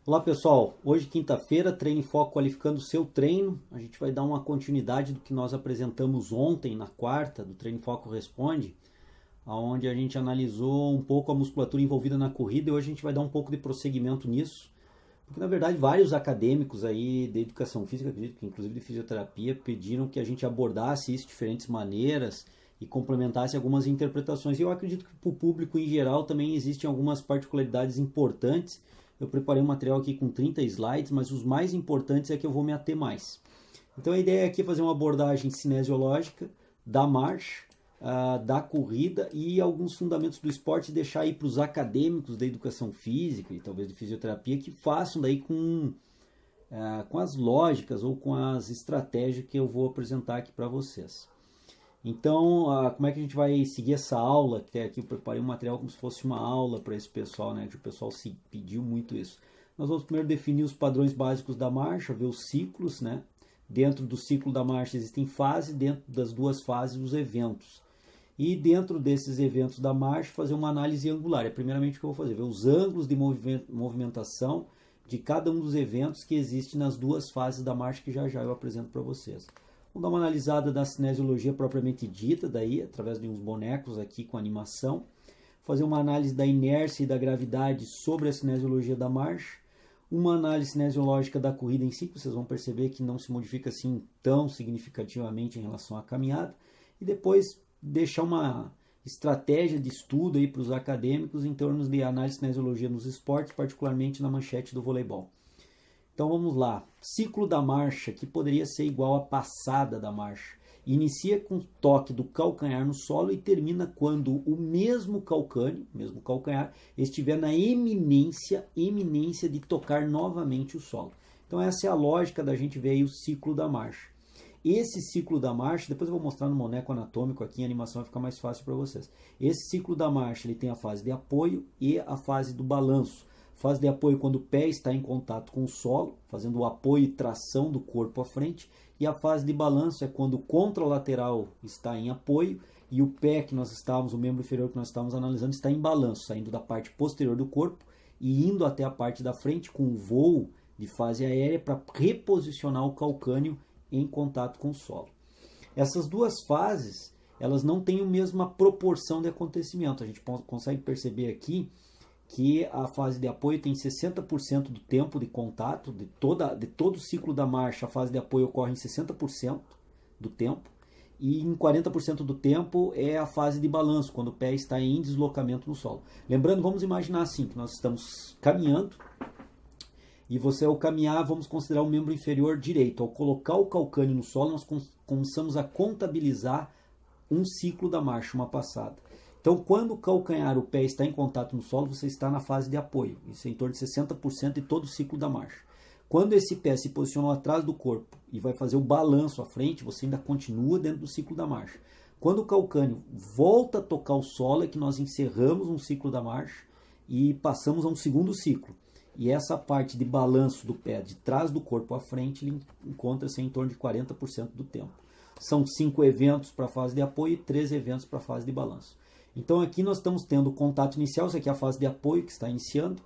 Olá pessoal, hoje quinta-feira, Treino em Foco qualificando o seu treino. A gente vai dar uma continuidade do que nós apresentamos ontem, na quarta, do Treino em Foco Responde, onde a gente analisou um pouco a musculatura envolvida na corrida e hoje a gente vai dar um pouco de prosseguimento nisso. Porque na verdade vários acadêmicos aí de educação física, acredito que inclusive de fisioterapia, pediram que a gente abordasse isso de diferentes maneiras e complementasse algumas interpretações. E eu acredito que para o público em geral também existem algumas particularidades importantes. Eu preparei um material aqui com 30 slides, mas os mais importantes é que eu vou me ater mais. Então a ideia aqui é fazer uma abordagem cinesiológica da marcha, da corrida e alguns fundamentos do esporte e deixar aí para os acadêmicos da educação física e talvez de fisioterapia que façam daí com as lógicas ou com as estratégias que eu vou apresentar aqui para vocês. Então, como é que a gente vai seguir essa aula? Que aqui eu preparei um material como se fosse uma aula para esse pessoal, né? Que o pessoal se pediu muito isso. Nós vamos primeiro definir os padrões básicos da marcha, ver os ciclos, né? Dentro do ciclo da marcha existem fases, dentro das duas fases os eventos. E dentro desses eventos da marcha fazer uma análise angular. É primeiramente o que eu vou fazer, ver os ângulos de movimentação de cada um dos eventos que existe nas duas fases da marcha que já eu apresento para vocês. Vamos dar uma analisada da cinesiologia propriamente dita, daí, através de uns bonecos aqui com animação. Fazer uma análise da inércia e da gravidade sobre a cinesiologia da marcha. Uma análise cinesiológica da corrida em si, que vocês vão perceber que não se modifica assim tão significativamente em relação à caminhada. E depois deixar uma estratégia de estudo aí para os acadêmicos em torno de análise de cinesiologia nos esportes, particularmente na manchete do voleibol. Então vamos lá, ciclo da marcha, que poderia ser igual à passada da marcha. Inicia com o toque do calcanhar no solo e termina quando o mesmo calcanhar, estiver na eminência de tocar novamente o solo. Então essa é a lógica da gente ver aí o ciclo da marcha. Esse ciclo da marcha, depois eu vou mostrar no boneco anatômico aqui, a animação vai ficar mais fácil para vocês. Esse ciclo da marcha ele tem a fase de apoio e a fase do balanço. Fase de apoio quando o pé está em contato com o solo, fazendo o apoio e tração do corpo à frente. E a fase de balanço é quando o contralateral está em apoio e o pé que nós estávamos, o membro inferior que nós estávamos analisando, está em balanço, saindo da parte posterior do corpo e indo até a parte da frente com um voo de fase aérea para reposicionar o calcâneo em contato com o solo. Essas duas fases, elas não têm a mesma proporção de acontecimento. A gente consegue perceber aqui que a fase de apoio tem 60% do tempo de contato, de todo o ciclo da marcha, a fase de apoio ocorre em 60% do tempo, e em 40% do tempo é a fase de balanço, quando o pé está em deslocamento no solo. Lembrando, vamos imaginar assim, que nós estamos caminhando, e você ao caminhar, vamos considerar o membro inferior direito. Ao colocar o calcâneo no solo, nós começamos a contabilizar um ciclo da marcha, uma passada. Então, quando o calcanhar, o pé está em contato no solo, você está na fase de apoio. Isso é em torno de 60% de todo o ciclo da marcha. Quando esse pé se posicionou atrás do corpo e vai fazer o balanço à frente, você ainda continua dentro do ciclo da marcha. Quando o calcâneo volta a tocar o solo, é que nós encerramos um ciclo da marcha e passamos a um segundo ciclo. E essa parte de balanço do pé de trás do corpo à frente, ele encontra-se em torno de 40% do tempo. São 5 eventos para a fase de apoio e 3 eventos para a fase de balanço. Então aqui nós estamos tendo o contato inicial, isso aqui é a fase de apoio que está iniciando.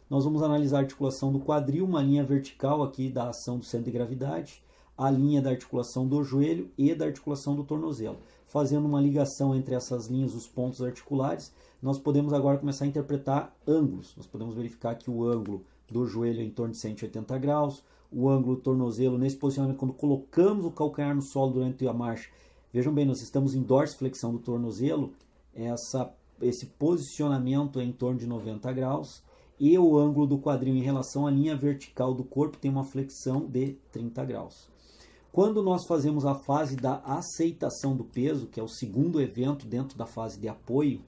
Nós vamos analisar a articulação do quadril, uma linha vertical aqui da ação do centro de gravidade, a linha da articulação do joelho e da articulação do tornozelo. Fazendo uma ligação entre essas linhas, os pontos articulares, nós podemos agora começar a interpretar ângulos. Nós podemos verificar que o ângulo do joelho é em torno de 180 graus, o ângulo do tornozelo, nesse posicionamento, quando colocamos o calcanhar no solo durante a marcha, vejam bem, nós estamos em dorsiflexão do tornozelo, esse posicionamento é em torno de 90 graus e o ângulo do quadril em relação à linha vertical do corpo tem uma flexão de 30 graus. Quando nós fazemos a fase da aceitação do peso, que é o segundo evento dentro da fase de apoio,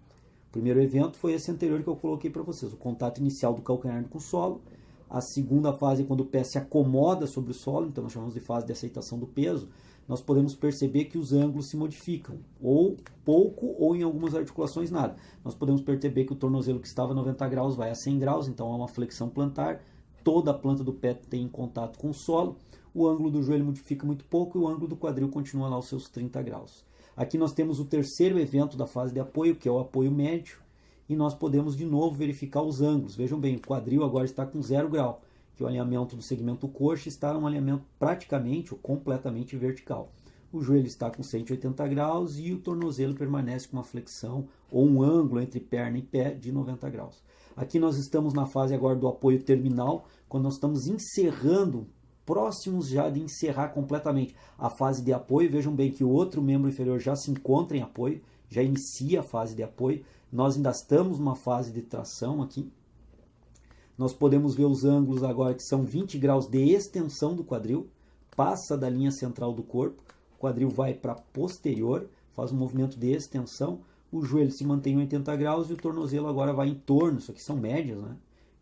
o primeiro evento foi esse anterior que eu coloquei para vocês, o contato inicial do calcanhar com o solo. A segunda fase é quando o pé se acomoda sobre o solo, então nós chamamos de fase de aceitação do peso. nós podemos perceber que os ângulos se modificam, ou pouco, ou em algumas articulações nada. Nós podemos perceber que o tornozelo que estava a 90 graus vai a 100 graus, então há uma flexão plantar, toda a planta do pé tem contato com o solo, o ângulo do joelho modifica muito pouco e o ângulo do quadril continua lá aos seus 30 graus. Aqui nós temos o terceiro evento da fase de apoio, que é o apoio médio, e nós podemos de novo verificar os ângulos. Vejam bem, o quadril agora está com 0 grau, que o alinhamento do segmento coxa está um alinhamento praticamente ou completamente vertical. O joelho está com 180 graus e o tornozelo permanece com uma flexão ou um ângulo entre perna e pé de 90 graus. Aqui nós estamos na fase agora do apoio terminal, quando nós estamos encerrando, próximos já de encerrar completamente a fase de apoio. Vejam bem que o outro membro inferior já se encontra em apoio, já inicia a fase de apoio. Nós ainda estamos numa fase de tração aqui. Nós podemos ver os ângulos agora que são 20 graus de extensão do quadril, passa da linha central do corpo, o quadril vai para posterior, faz um movimento de extensão, o joelho se mantém em 80 graus e o tornozelo agora vai em torno, isso aqui são médias, né?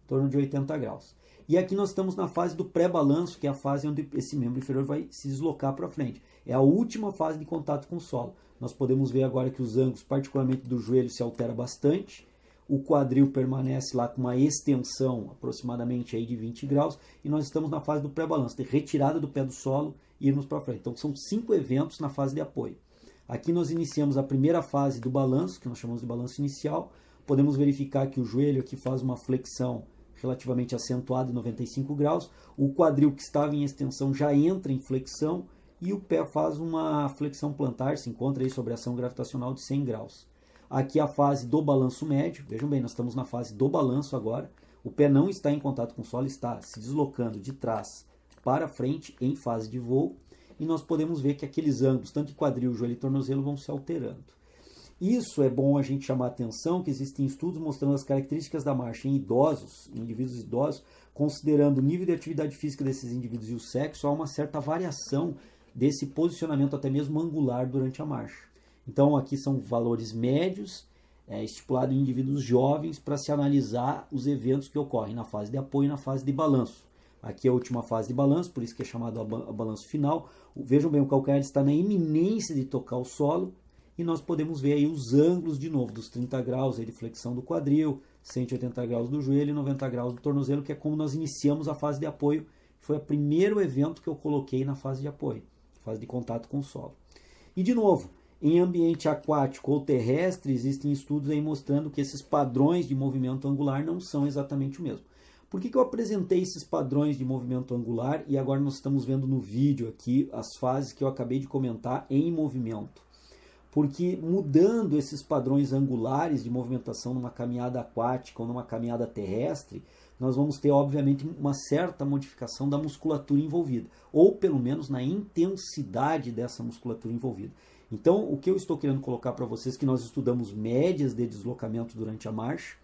Em torno de 80 graus. E aqui nós estamos na fase do pré-balanço, que é a fase onde esse membro inferior vai se deslocar para frente. É a última fase de contato com o solo. Nós podemos ver agora que os ângulos, particularmente do joelho, se alteram bastante. O quadril permanece lá com uma extensão aproximadamente aí de 20 graus. E nós estamos na fase do pré-balanço, de retirada do pé do solo e irmos para frente. Então são 5 eventos na fase de apoio. Aqui nós iniciamos a primeira fase do balanço, que nós chamamos de balanço inicial. Podemos verificar que o joelho aqui faz uma flexão relativamente acentuada em 95 graus. O quadril que estava em extensão já entra em flexão. E o pé faz uma flexão plantar, se encontra aí sobre ação gravitacional de 100 graus. Aqui a fase do balanço médio, vejam bem, nós estamos na fase do balanço agora. O pé não está em contato com o solo, está se deslocando de trás para frente em fase de voo. E nós podemos ver que aqueles ângulos, tanto de quadril, joelho e tornozelo, vão se alterando. Isso é bom a gente chamar a atenção, que existem estudos mostrando as características da marcha em idosos, em indivíduos idosos, considerando o nível de atividade física desses indivíduos e o sexo, há uma certa variação desse posicionamento até mesmo angular durante a marcha. Então aqui são valores médios, estipulado em indivíduos jovens para se analisar os eventos que ocorrem na fase de apoio e na fase de balanço. Aqui é a última fase de balanço, por isso que é chamado a balanço final. Vejam bem, o calcanhar está na iminência de tocar o solo e nós podemos ver aí os ângulos de novo, dos 30 graus aí de flexão do quadril, 180 graus do joelho e 90 graus do tornozelo, que é como nós iniciamos a fase de apoio. Foi o primeiro evento que eu coloquei na fase de apoio, fase de contato com o solo. E de novo, em ambiente aquático ou terrestre, existem estudos aí mostrando que esses padrões de movimento angular não são exatamente o mesmo. Por que eu apresentei esses padrões de movimento angular e agora nós estamos vendo no vídeo aqui as fases que eu acabei de comentar em movimento? Porque mudando esses padrões angulares de movimentação numa caminhada aquática ou numa caminhada terrestre, nós vamos ter, obviamente, uma certa modificação da musculatura envolvida, ou pelo menos na intensidade dessa musculatura envolvida. Então, o que eu estou querendo colocar para vocês é que nós estudamos médias de deslocamento durante a marcha,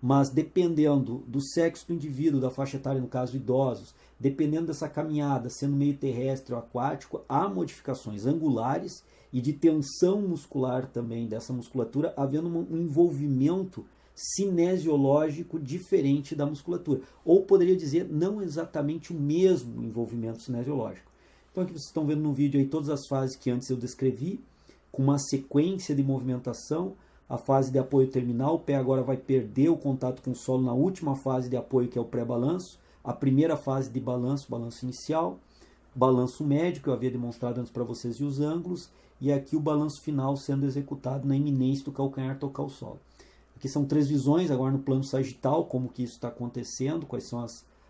mas dependendo do sexo do indivíduo, da faixa etária, no caso idosos, dependendo dessa caminhada, sendo meio terrestre ou aquático, há modificações angulares e de tensão muscular também dessa musculatura, havendo um envolvimento cinesiológico diferente da musculatura. Ou poderia dizer, não exatamente o mesmo envolvimento cinesiológico. Então aqui vocês estão vendo no vídeo aí todas as fases que antes eu descrevi, com uma sequência de movimentação. A fase de apoio terminal, o pé agora vai perder o contato com o solo na última fase de apoio, que é o pré-balanço. A primeira fase de balanço, balanço inicial. Balanço médio, que eu havia demonstrado antes para vocês, e os ângulos. E aqui o balanço final sendo executado na iminência do calcanhar tocar o solo. Aqui são 3 visões, agora no plano sagital, como que isso está acontecendo, quais são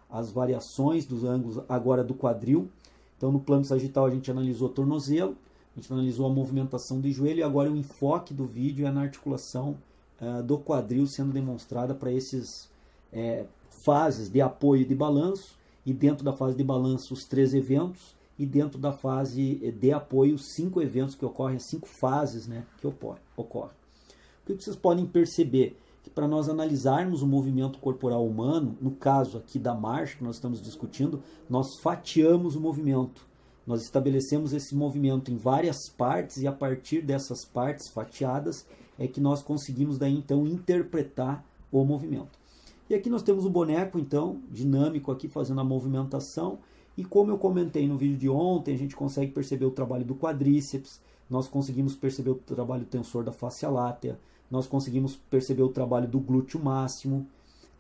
as variações dos ângulos agora do quadril. Então no plano sagital a gente analisou o tornozelo, a gente analisou a movimentação do joelho e agora o enfoque do vídeo é na articulação do quadril sendo demonstrada para esses fases de apoio e de balanço, e dentro da fase de balanço os 3 eventos, e dentro da fase de apoio os 5 eventos que ocorrem, as 5 fases, né, que ocorrem. O que vocês podem perceber? Que para nós analisarmos o movimento corporal humano, no caso aqui da marcha que nós estamos discutindo, nós fatiamos o movimento. Nós estabelecemos esse movimento em várias partes e a partir dessas partes fatiadas é que nós conseguimos daí então interpretar o movimento. E aqui nós temos o boneco então, dinâmico aqui fazendo a movimentação E como eu comentei no vídeo de ontem, a gente consegue perceber o trabalho do quadríceps, nós conseguimos perceber o trabalho tensor da fáscia látea, nós conseguimos perceber o trabalho do glúteo máximo.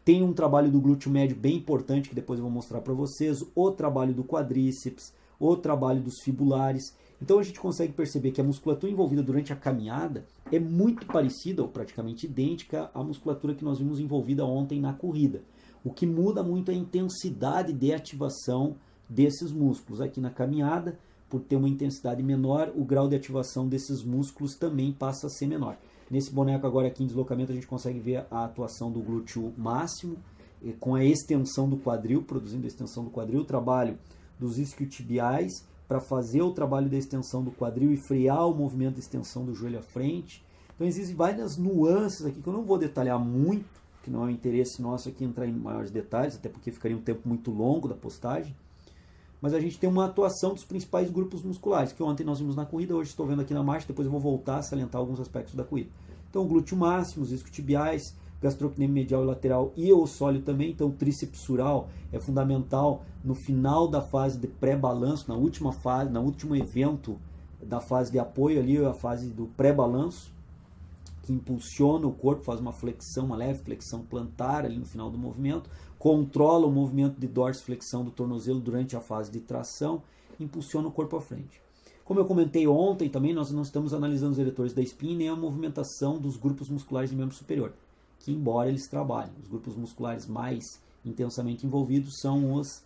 Tem um trabalho do glúteo médio bem importante, que depois eu vou mostrar para vocês, o trabalho do quadríceps, o trabalho dos fibulares. Então a gente consegue perceber que a musculatura envolvida durante a caminhada é muito parecida, ou praticamente idêntica, à musculatura que nós vimos envolvida ontem na corrida. O que muda muito é a intensidade de ativação desses músculos. Aqui na caminhada, por ter uma intensidade menor, o grau de ativação desses músculos também passa a ser menor. Nesse boneco agora aqui em deslocamento a gente consegue ver a atuação do glúteo máximo, com a extensão do quadril, produzindo a extensão do quadril, o trabalho dos isquiotibiais para fazer o trabalho da extensão do quadril e frear o movimento de extensão do joelho à frente. Então existem várias nuances aqui que eu não vou detalhar muito, que não é o interesse nosso aqui entrar em maiores detalhes, até porque ficaria um tempo muito longo da postagem. Mas a gente tem uma atuação dos principais grupos musculares, que ontem nós vimos na corrida, hoje estou vendo aqui na marcha, depois eu vou voltar a salientar alguns aspectos da corrida. Então, o glúteo máximo, os isquiotibiais, gastrocnêmio medial e lateral e o sólio também. Então, o tríceps sural é fundamental no final da fase de pré-balanço, na última fase, no último evento da fase de apoio ali, a fase do pré-balanço, que impulsiona o corpo, faz uma flexão, uma leve flexão plantar ali no final do movimento, controla o movimento de dorsiflexão do tornozelo durante a fase de tração, impulsiona o corpo à frente. Como eu comentei ontem também, nós não estamos analisando os eretores da espinha nem a movimentação dos grupos musculares de membro superior, que embora eles trabalhem, os grupos musculares mais intensamente envolvidos são os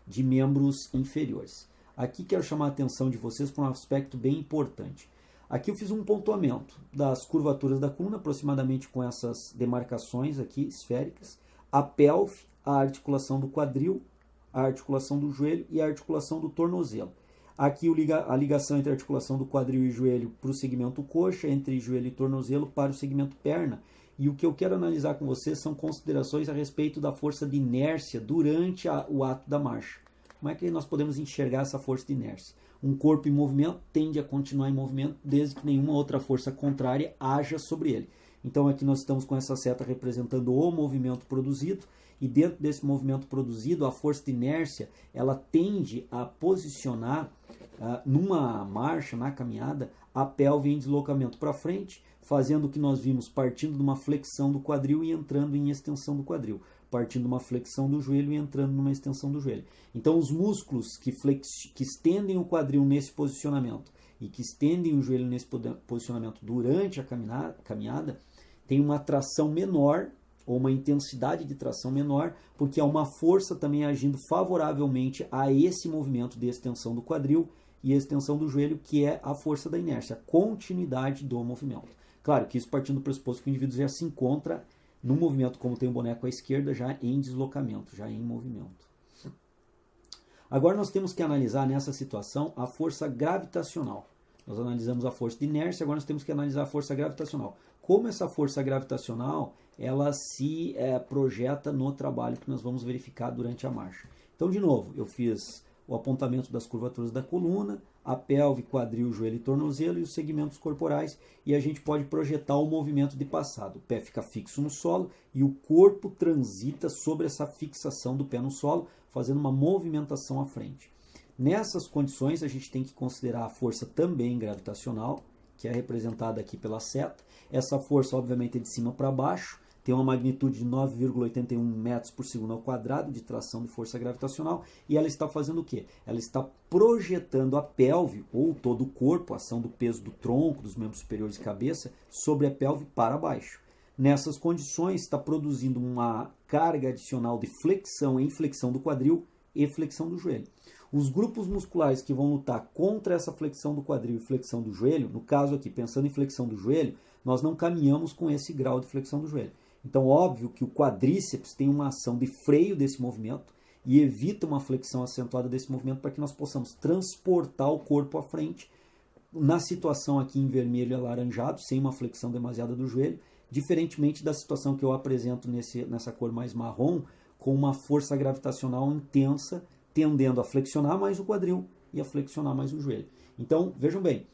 de membros inferiores. Aqui quero chamar a atenção de vocês para um aspecto bem importante. Aqui eu fiz um pontuamento das curvaturas da coluna, aproximadamente com essas demarcações aqui esféricas, a pelve, a articulação do quadril, a articulação do joelho e a articulação do tornozelo. Aqui a ligação entre a articulação do quadril e joelho para o segmento coxa, entre joelho e tornozelo para o segmento perna. E o que eu quero analisar com vocês são considerações a respeito da força de inércia durante o ato da marcha. Como é que nós podemos enxergar essa força de inércia? Um corpo em movimento tende a continuar em movimento desde que nenhuma outra força contrária haja sobre ele. Então aqui nós estamos com essa seta representando o movimento produzido, e dentro desse movimento produzido, a força de inércia ela tende a posicionar numa marcha, na caminhada, a pelve em deslocamento para frente, fazendo o que nós vimos partindo de uma flexão do quadril e entrando em extensão do quadril, partindo de uma flexão do joelho e entrando numa extensão do joelho. Então os músculos que estendem o quadril nesse posicionamento e que estendem o joelho nesse posicionamento durante a caminhada têm uma tração menor, ou uma intensidade de tração menor, porque há uma força também agindo favoravelmente a esse movimento de extensão do quadril e extensão do joelho, que é a força da inércia, a continuidade do movimento. Claro que isso partindo do pressuposto que o indivíduo já se encontra no movimento, como tem o boneco à esquerda, já em deslocamento, já em movimento. Agora nós temos que analisar nessa situação a força gravitacional. Nós analisamos a força de inércia, agora nós temos que analisar a força gravitacional. Como essa força gravitacional ela se projeta no trabalho que nós vamos verificar durante a marcha. Então, de novo, eu fiz o apontamento das curvaturas da coluna, a pelve, quadril, joelho e tornozelo e os segmentos corporais, e a gente pode projetar o movimento de passado. O pé fica fixo no solo e o corpo transita sobre essa fixação do pé no solo, fazendo uma movimentação à frente. Nessas condições, a gente tem que considerar a força também gravitacional, que é representada aqui pela seta. Essa força, obviamente, é de cima para baixo, tem uma magnitude de 9,81 metros por segundo ao quadrado de tração de força gravitacional, e ela está fazendo o quê? Ela está projetando a pelve, ou todo o corpo, a ação do peso do tronco, dos membros superiores e cabeça, sobre a pelve para baixo. Nessas condições, está produzindo uma carga adicional de flexão em flexão do quadril e flexão do joelho. Os grupos musculares que vão lutar contra essa flexão do quadril e flexão do joelho, no caso aqui, pensando em flexão do joelho, nós não caminhamos com esse grau de flexão do joelho. Então, óbvio que o quadríceps tem uma ação de freio desse movimento e evita uma flexão acentuada desse movimento para que nós possamos transportar o corpo à frente, na situação aqui em vermelho e alaranjado, sem uma flexão demasiada do joelho, diferentemente da situação que eu apresento nessa cor mais marrom, com uma força gravitacional intensa, tendendo a flexionar mais o quadril e a flexionar mais o joelho. Então, vejam bem,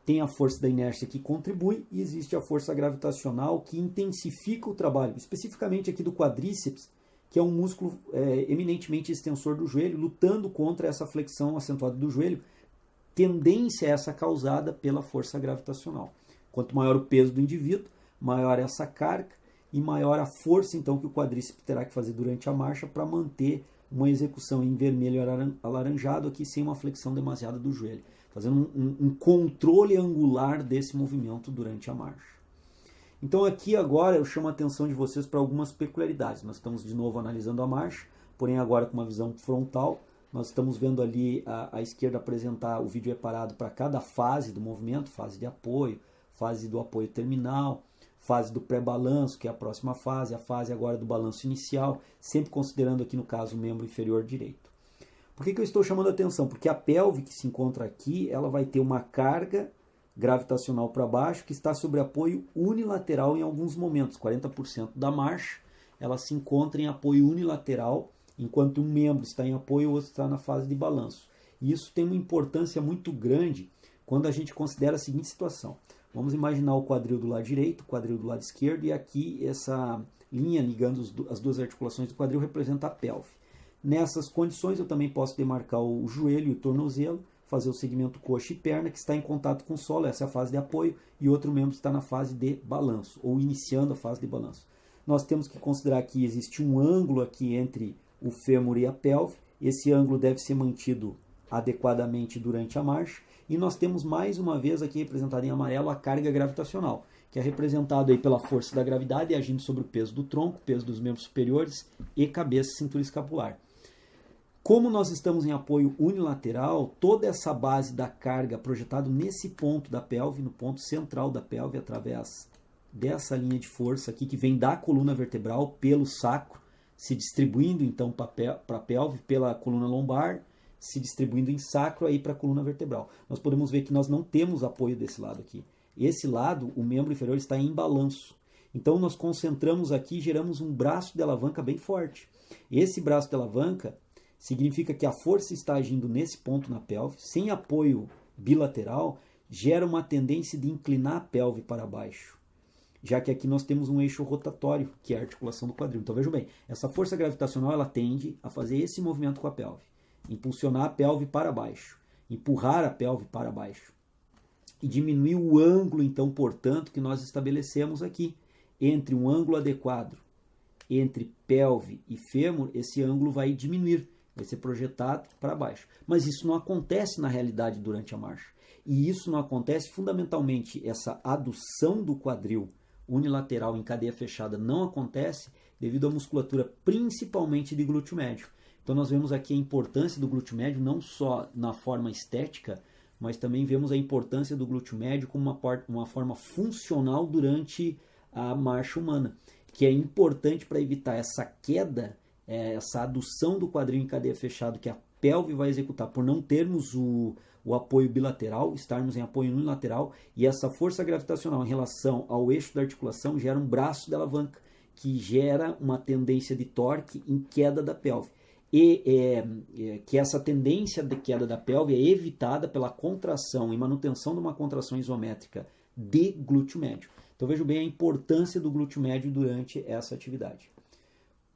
tem a força da inércia que contribui e existe a força gravitacional que intensifica o trabalho, especificamente aqui do quadríceps, que é um músculo eminentemente extensor do joelho, lutando contra essa flexão acentuada do joelho, tendência essa causada pela força gravitacional. Quanto maior o peso do indivíduo, maior essa carga e maior a força então que o quadríceps terá que fazer durante a marcha para manter uma execução em vermelho alaranjado aqui sem uma flexão demasiada do joelho, fazendo um controle angular desse movimento durante a marcha. Então aqui agora eu chamo a atenção de vocês para algumas peculiaridades. Nós estamos de novo analisando a marcha, porém agora com uma visão frontal. Nós estamos vendo ali à esquerda apresentar, o vídeo é parado para cada fase do movimento, fase de apoio, fase do apoio terminal, fase do pré-balanço, que é a próxima fase, a fase agora do balanço inicial, sempre considerando aqui no caso o membro inferior direito. Por que eu estou chamando a atenção? Porque a pelve que se encontra aqui, ela vai ter uma carga gravitacional para baixo, que está sobre apoio unilateral em alguns momentos. 40% da marcha, ela se encontra em apoio unilateral, enquanto um membro está em apoio, o outro está na fase de balanço. E isso tem uma importância muito grande quando a gente considera a seguinte situação. Vamos imaginar o quadril do lado direito, o quadril do lado esquerdo, e aqui essa linha ligando as duas articulações do quadril representa a pelve. Nessas condições eu também posso demarcar o joelho e o tornozelo, fazer o segmento coxa e perna, que está em contato com o solo, essa é a fase de apoio, e outro membro está na fase de balanço, ou iniciando a fase de balanço. Nós temos que considerar que existe um ângulo aqui entre o fêmur e a pelve, esse ângulo deve ser mantido adequadamente durante a marcha, e nós temos mais uma vez aqui representado em amarelo a carga gravitacional, que é representado aí pela força da gravidade agindo sobre o peso do tronco, peso dos membros superiores e cabeça e cintura escapular. Como nós estamos em apoio unilateral, toda essa base da carga projetada nesse ponto da pelve, no ponto central da pelve, através dessa linha de força aqui, que vem da coluna vertebral pelo sacro, se distribuindo então para a pelve, pela coluna lombar, se distribuindo em sacro aí para a coluna vertebral. Nós podemos ver que nós não temos apoio desse lado aqui. Esse lado, o membro inferior está em balanço. Então nós concentramos aqui e geramos um braço de alavanca bem forte. Esse braço de alavanca significa que a força está agindo nesse ponto na pelve, sem apoio bilateral, gera uma tendência de inclinar a pelve para baixo, já que aqui nós temos um eixo rotatório, que é a articulação do quadril. Então vejam bem, essa força gravitacional ela tende a fazer esse movimento com a pelve, impulsionar a pelve para baixo, empurrar a pelve para baixo, e diminuir o ângulo, então, portanto, que nós estabelecemos aqui, entre um ângulo adequado, entre pelve e fêmur, esse ângulo vai diminuir, vai ser projetado para baixo. Mas isso não acontece na realidade durante a marcha. E isso não acontece fundamentalmente, essa adução do quadril unilateral em cadeia fechada não acontece devido à musculatura principalmente de glúteo médio. Então nós vemos aqui a importância do glúteo médio não só na forma estética, mas também vemos a importância do glúteo médio como uma forma funcional durante a marcha humana, que é importante para evitar essa queda, essa adução do quadril em cadeia fechada que a pelve vai executar por não termos o apoio bilateral, estarmos em apoio unilateral, e essa força gravitacional em relação ao eixo da articulação gera um braço de alavanca, que gera uma tendência de torque em queda da pelve. E que essa tendência de queda da pelve é evitada pela contração e manutenção de uma contração isométrica de glúteo médio. Então vejam bem a importância do glúteo médio durante essa atividade.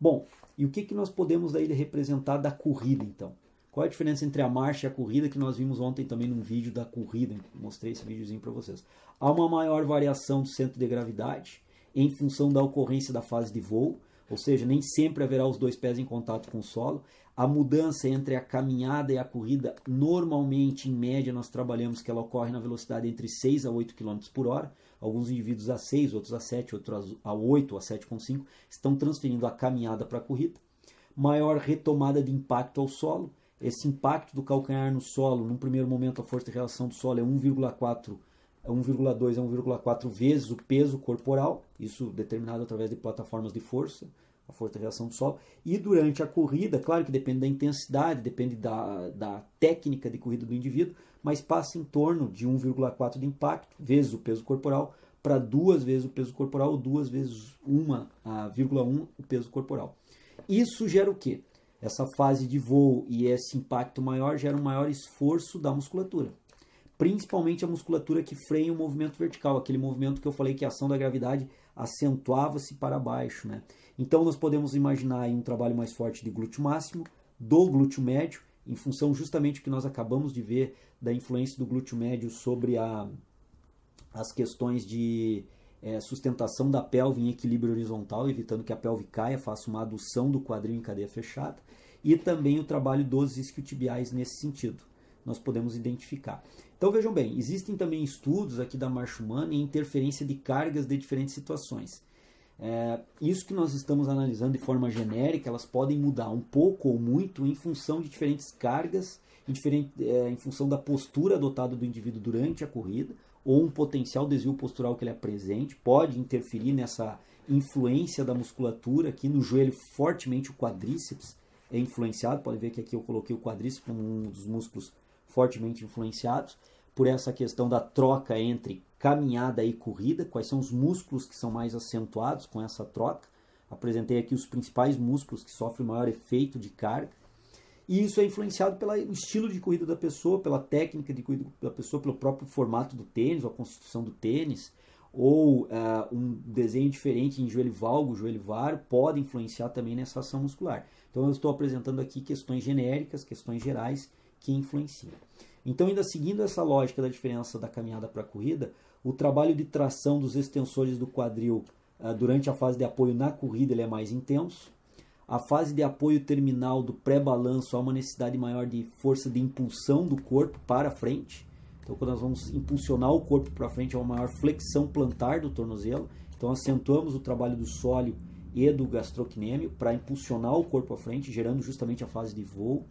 Bom, e o que nós podemos daí representar da corrida então? Qual é a diferença entre a marcha e a corrida, que nós vimos ontem também num vídeo da corrida, mostrei esse videozinho para vocês. Há uma maior variação do centro de gravidade em função da ocorrência da fase de voo, ou seja, nem sempre haverá os dois pés em contato com o solo. A mudança entre a caminhada e a corrida, normalmente, em média, nós trabalhamos que ela ocorre na velocidade entre 6 a 8 km por hora. Alguns indivíduos a 6, outros a 7, outros a 8, a 7,5, estão transferindo a caminhada para a corrida. Maior retomada de impacto ao solo. Esse impacto do calcanhar no solo, num primeiro momento a força de reação do solo é 1,2 a 1,4 vezes o peso corporal, isso determinado através de plataformas de força, a força de reação do solo. E durante a corrida, claro que depende da intensidade, depende da técnica de corrida do indivíduo, mas passa em torno de 1,4 de impacto vezes o peso corporal para 2 vezes o peso corporal ou 2 vezes 1,1 o peso corporal. Isso gera o quê? Essa fase de voo e esse impacto maior gera um maior esforço da musculatura. principalmente a musculatura que freia o movimento vertical, aquele movimento que eu falei que a ação da gravidade acentuava-se para baixo, né? Então nós podemos imaginar aí um trabalho mais forte de glúteo máximo, do glúteo médio, em função justamente do que nós acabamos de ver da influência do glúteo médio sobre as questões de sustentação da pelve em equilíbrio horizontal, evitando que a pelve caia, faça uma adução do quadril em cadeia fechada, e também o trabalho dos isquiotibiais nesse sentido. Nós podemos identificar. Então vejam bem, existem também estudos aqui da marcha humana em interferência de cargas de diferentes situações. Isso que nós estamos analisando de forma genérica, elas podem mudar um pouco ou muito em função de diferentes cargas, em função da postura adotada do indivíduo durante a corrida, ou um potencial desvio postural que ele apresente, pode interferir nessa influência da musculatura. Aqui no joelho, fortemente o quadríceps é influenciado, pode ver que aqui eu coloquei o quadríceps como um dos músculos fortemente influenciados, por essa questão da troca entre caminhada e corrida, quais são os músculos que são mais acentuados com essa troca. Apresentei aqui os principais músculos que sofrem maior efeito de carga. E isso é influenciado pelo estilo de corrida da pessoa, pela técnica de corrida da pessoa, pelo próprio formato do tênis, ou a constituição do tênis, ou um desenho diferente em joelho valgo, joelho varo, pode influenciar também nessa ação muscular. Então eu estou apresentando aqui questões genéricas, questões gerais que influenciam. Então, ainda seguindo essa lógica da diferença da caminhada para a corrida, o trabalho de tração dos extensores do quadril durante a fase de apoio na corrida ele é mais intenso. A fase de apoio terminal do pré-balanço há uma necessidade maior de força de impulsão do corpo para frente. Então, quando nós vamos impulsionar o corpo para frente, há uma maior flexão plantar do tornozelo. Então, acentuamos o trabalho do sólio e do gastrocnêmio para impulsionar o corpo à frente, gerando justamente a fase de voo.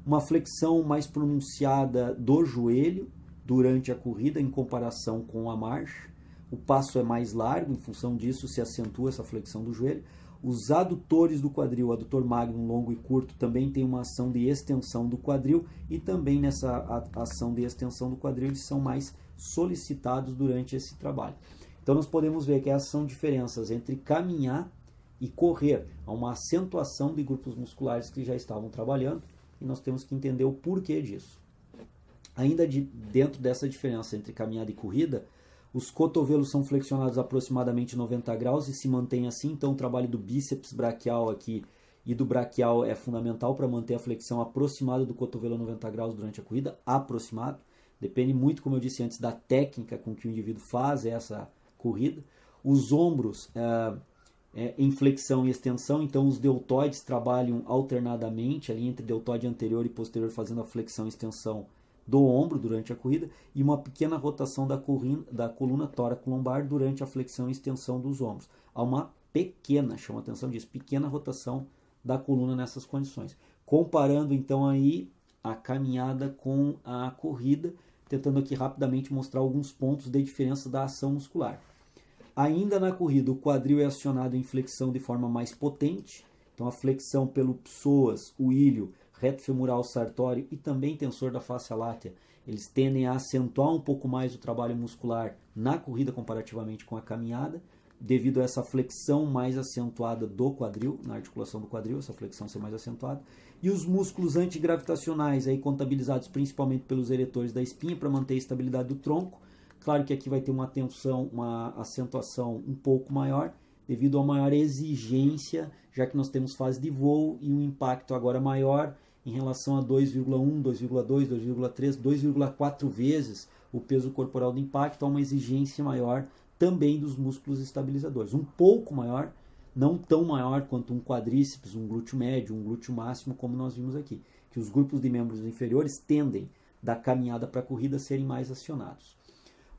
Uma flexão mais pronunciada do joelho durante a corrida em comparação com a marcha. O passo é mais largo, em função disso se acentua essa flexão do joelho. Os adutores do quadril, o adutor magno, longo e curto, também tem uma ação de extensão do quadril, e também nessa ação de extensão do quadril eles são mais solicitados durante esse trabalho. Então nós podemos ver que essas são diferenças entre caminhar e correr. Há uma acentuação de grupos musculares que já estavam trabalhando, e nós temos que entender o porquê disso. Ainda dentro dessa diferença entre caminhada e corrida, os cotovelos são flexionados aproximadamente 90 graus e se mantém assim. Então o trabalho do bíceps braquial aqui e do braquial é fundamental para manter a flexão aproximada do cotovelo a 90 graus durante a corrida. Aproximado. Depende muito, como eu disse antes, da técnica com que o indivíduo faz essa corrida. Os ombros em flexão e extensão, então os deltoides trabalham alternadamente ali entre deltoide anterior e posterior, fazendo a flexão e extensão do ombro durante a corrida, e uma pequena rotação da coluna tóraco-lombar durante a flexão e extensão dos ombros. Há uma pequena, chama a atenção disso, pequena rotação da coluna nessas condições. Comparando então aí a caminhada com a corrida, tentando aqui rapidamente mostrar alguns pontos de diferença da ação muscular. Ainda na corrida, o quadril é acionado em flexão de forma mais potente, então a flexão pelo psoas, o ilho, reto femoral, sartório e também tensor da fáscia látea, eles tendem a acentuar um pouco mais o trabalho muscular na corrida comparativamente com a caminhada, devido a essa flexão mais acentuada do quadril, na articulação do quadril, essa flexão ser mais acentuada. E os músculos antigravitacionais, aí contabilizados principalmente pelos eretores da espinha para manter a estabilidade do tronco. Claro que aqui vai ter uma acentuação um pouco maior, devido a maior exigência, já que nós temos fase de voo e um impacto agora maior em relação a 2,1, 2,2, 2,3, 2,4 vezes o peso corporal do impacto, há uma exigência maior também dos músculos estabilizadores. Um pouco maior, não tão maior quanto um quadríceps, um glúteo médio, um glúteo máximo, como nós vimos aqui, que os grupos de membros inferiores tendem, da caminhada para a corrida, a serem mais acionados.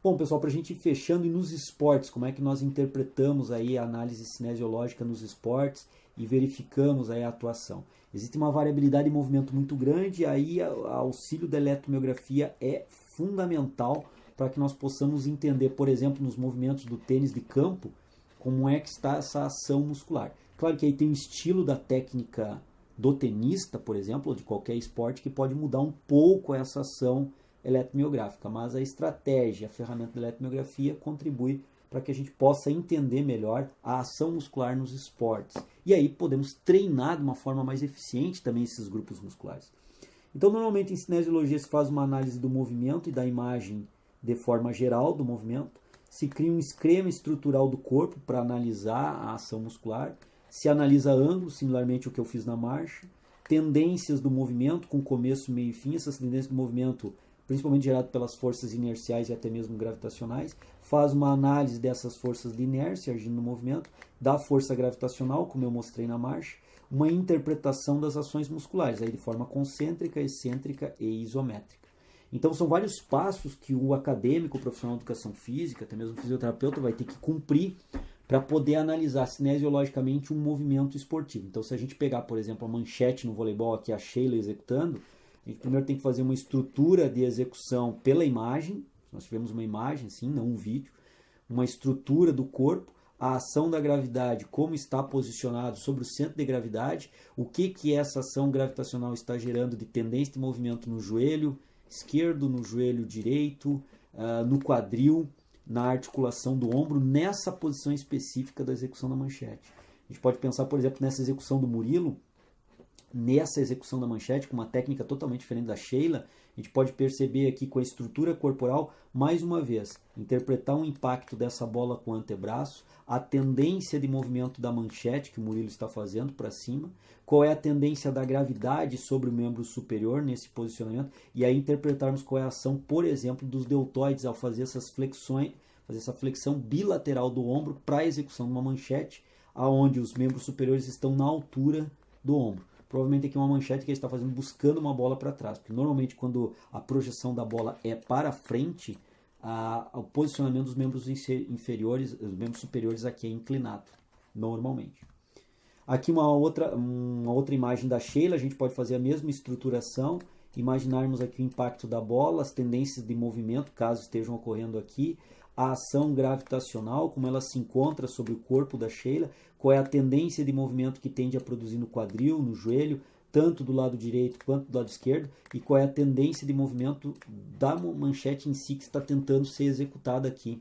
Bom, pessoal, para a gente ir fechando, e nos esportes, como é que nós interpretamos aí a análise cinesiológica nos esportes e verificamos aí a atuação? Existe uma variabilidade de movimento muito grande, e aí o auxílio da eletromiografia é fundamental para que nós possamos entender, por exemplo, nos movimentos do tênis de campo, como é que está essa ação muscular. Claro que aí tem o estilo da técnica do tenista, por exemplo, ou de qualquer esporte, que pode mudar um pouco essa ação eletromiográfica, mas a estratégia, a ferramenta da eletromiografia contribui para que a gente possa entender melhor a ação muscular nos esportes. E aí podemos treinar de uma forma mais eficiente também esses grupos musculares. Então, normalmente em cinesiologia se faz uma análise do movimento e da imagem de forma geral do movimento, se cria um esquema estrutural do corpo para analisar a ação muscular, se analisa ângulos, similarmente ao que eu fiz na marcha, tendências do movimento com começo, meio e fim, essas tendências do movimento principalmente gerado pelas forças inerciais e até mesmo gravitacionais, faz uma análise dessas forças de inércia agindo no movimento, da força gravitacional, como eu mostrei na marcha, uma interpretação das ações musculares, aí de forma concêntrica, excêntrica e isométrica. Então são vários passos que o acadêmico, o profissional de educação física, até mesmo o fisioterapeuta vai ter que cumprir para poder analisar cinesiologicamente um movimento esportivo. Então se a gente pegar, por exemplo, a manchete no voleibol, aqui a Sheila executando, a gente primeiro tem que fazer uma estrutura de execução pela imagem. Nós tivemos uma imagem, sim, não um vídeo. Uma estrutura do corpo, a ação da gravidade, como está posicionado sobre o centro de gravidade, o que essa ação gravitacional está gerando de tendência de movimento no joelho esquerdo, no joelho direito, no quadril, na articulação do ombro, nessa posição específica da execução da manchete. A gente pode pensar, por exemplo, nessa execução do Murilo, nessa execução da manchete, com uma técnica totalmente diferente da Sheila, a gente pode perceber aqui com a estrutura corporal, mais uma vez, interpretar o impacto dessa bola com o antebraço, a tendência de movimento da manchete que o Murilo está fazendo para cima, qual é a tendência da gravidade sobre o membro superior nesse posicionamento, e aí interpretarmos qual é a ação, por exemplo, dos deltoides ao fazer essas flexões, fazer essa flexão bilateral do ombro para a execução de uma manchete, aonde os membros superiores estão na altura do ombro. Provavelmente aqui uma manchete que ele está fazendo buscando uma bola para trás, porque normalmente quando a projeção da bola é para frente, o posicionamento dos membros inferiores, os membros superiores aqui é inclinado, normalmente. Aqui uma outra imagem da Sheila, a gente pode fazer a mesma estruturação, imaginarmos aqui o impacto da bola, as tendências de movimento, caso estejam ocorrendo aqui, a ação gravitacional, como ela se encontra sobre o corpo da Sheila, qual é a tendência de movimento que tende a produzir no quadril, no joelho, tanto do lado direito quanto do lado esquerdo, e qual é a tendência de movimento da manchete em si que está tentando ser executada aqui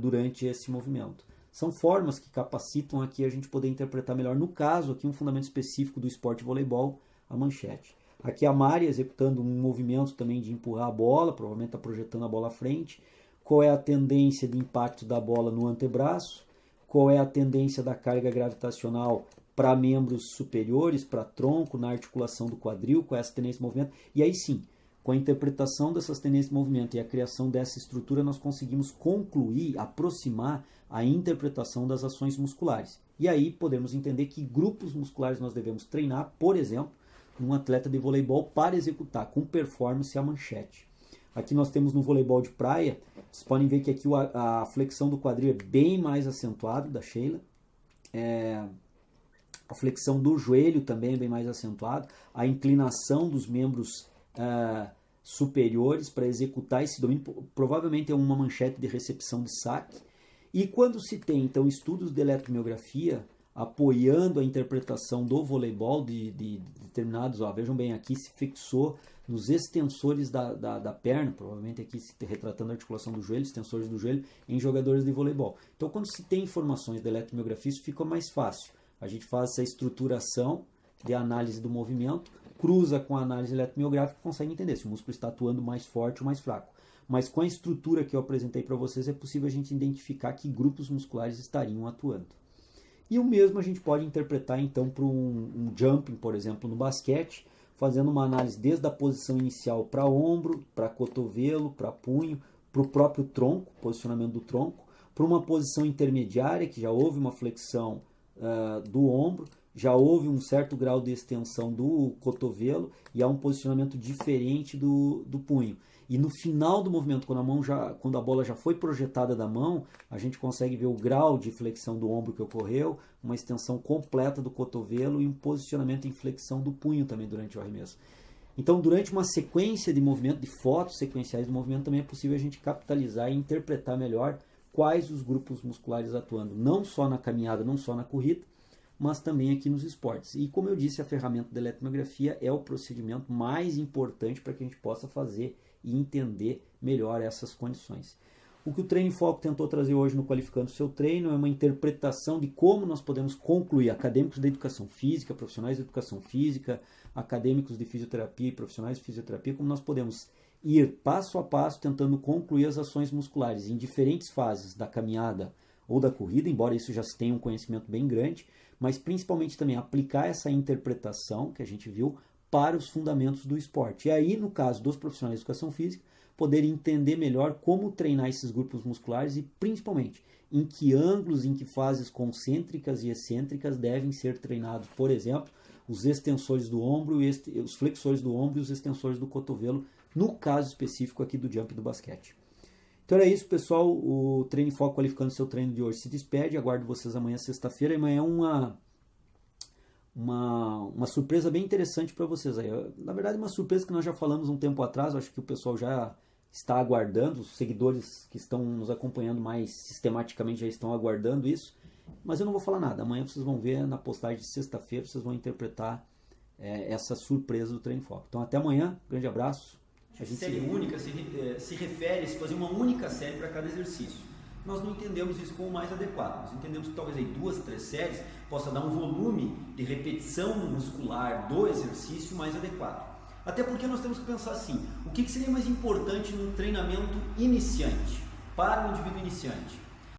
durante esse movimento. São formas que capacitam aqui a gente poder interpretar melhor, no caso aqui um fundamento específico do esporte voleibol, a manchete. Aqui a Mari executando um movimento também de empurrar a bola, provavelmente está projetando a bola à frente. Qual é a tendência de impacto da bola no antebraço? Qual é a tendência da carga gravitacional para membros superiores, para tronco, na articulação do quadril, com essa tendência de movimento? E aí sim, com a interpretação dessas tendências de movimento e a criação dessa estrutura, nós conseguimos concluir, aproximar a interpretação das ações musculares. E aí podemos entender que grupos musculares nós devemos treinar, por exemplo, um atleta de voleibol para executar com performance a manchete. Aqui nós temos no voleibol de praia, vocês podem ver que aqui a flexão do quadril é bem mais acentuada da Sheila. A flexão do joelho também é bem mais acentuada. A inclinação dos membros superiores para executar esse domínio, provavelmente é uma manchete de recepção de saque. E quando se tem, então, estudos de eletromiografia apoiando a interpretação do voleibol de determinados, vejam bem, aqui se fixou nos extensores da perna, provavelmente aqui se retratando a articulação do joelho, extensores do joelho, em jogadores de voleibol. Então, quando se tem informações de eletromiografia, isso fica mais fácil. A gente faz essa estruturação de análise do movimento, cruza com a análise eletromiográfica e consegue entender se o músculo está atuando mais forte ou mais fraco. Mas com a estrutura que eu apresentei para vocês, é possível a gente identificar que grupos musculares estariam atuando. E o mesmo a gente pode interpretar então para um jumping, por exemplo, no basquete, fazendo uma análise desde a posição inicial para ombro, para cotovelo, para punho, para o próprio tronco, posicionamento do tronco, para uma posição intermediária, que já houve uma flexão do ombro, já houve um certo grau de extensão do cotovelo e há um posicionamento diferente do punho. E no final do movimento, quando a bola já foi projetada da mão, a gente consegue ver o grau de flexão do ombro que ocorreu, uma extensão completa do cotovelo e um posicionamento em flexão do punho também durante o arremesso. Então, durante uma sequência de movimento, de fotos sequenciais do movimento, também é possível a gente capitalizar e interpretar melhor quais os grupos musculares atuando, não só na caminhada, não só na corrida, mas também aqui nos esportes. E como eu disse, a ferramenta da eletromiografia é o procedimento mais importante para que a gente possa fazer e entender melhor essas condições. O que o Treino em Foco tentou trazer hoje no Qualificando o Seu Treino é uma interpretação de como nós podemos concluir, acadêmicos da educação física, profissionais de educação física, acadêmicos de fisioterapia e profissionais de fisioterapia, como nós podemos ir passo a passo tentando concluir as ações musculares em diferentes fases da caminhada ou da corrida, embora isso já se tenha um conhecimento bem grande, mas principalmente também aplicar essa interpretação que a gente viu para os fundamentos do esporte. E aí, no caso dos profissionais de educação física, poder entender melhor como treinar esses grupos musculares e principalmente em que ângulos, em que fases concêntricas e excêntricas devem ser treinados. Por exemplo, os extensores do ombro, os flexores do ombro e os extensores do cotovelo, no caso específico aqui do jump do basquete. Então era isso, pessoal. O Treino em Foco Qualificando Seu Treino de hoje se despede. Aguardo vocês amanhã, sexta-feira. Amanhã é uma surpresa bem interessante para vocês aí. Na verdade, uma surpresa que nós já falamos um tempo atrás. Acho que o pessoal já está aguardando. Os seguidores que estão nos acompanhando mais sistematicamente já estão aguardando isso. Mas eu não vou falar nada. Amanhã vocês vão ver na postagem de sexta-feira. Vocês vão interpretar essa surpresa do Treino em Foco. Então até amanhã. Grande abraço. A série única se refere a se fazer uma única série para cada exercício. Nós não entendemos isso como o mais adequado. Nós entendemos que talvez aí 2, 3 séries possa dar um volume de repetição muscular do exercício mais adequado. Até porque nós temos que pensar assim, o que seria mais importante no treinamento iniciante, para o indivíduo iniciante?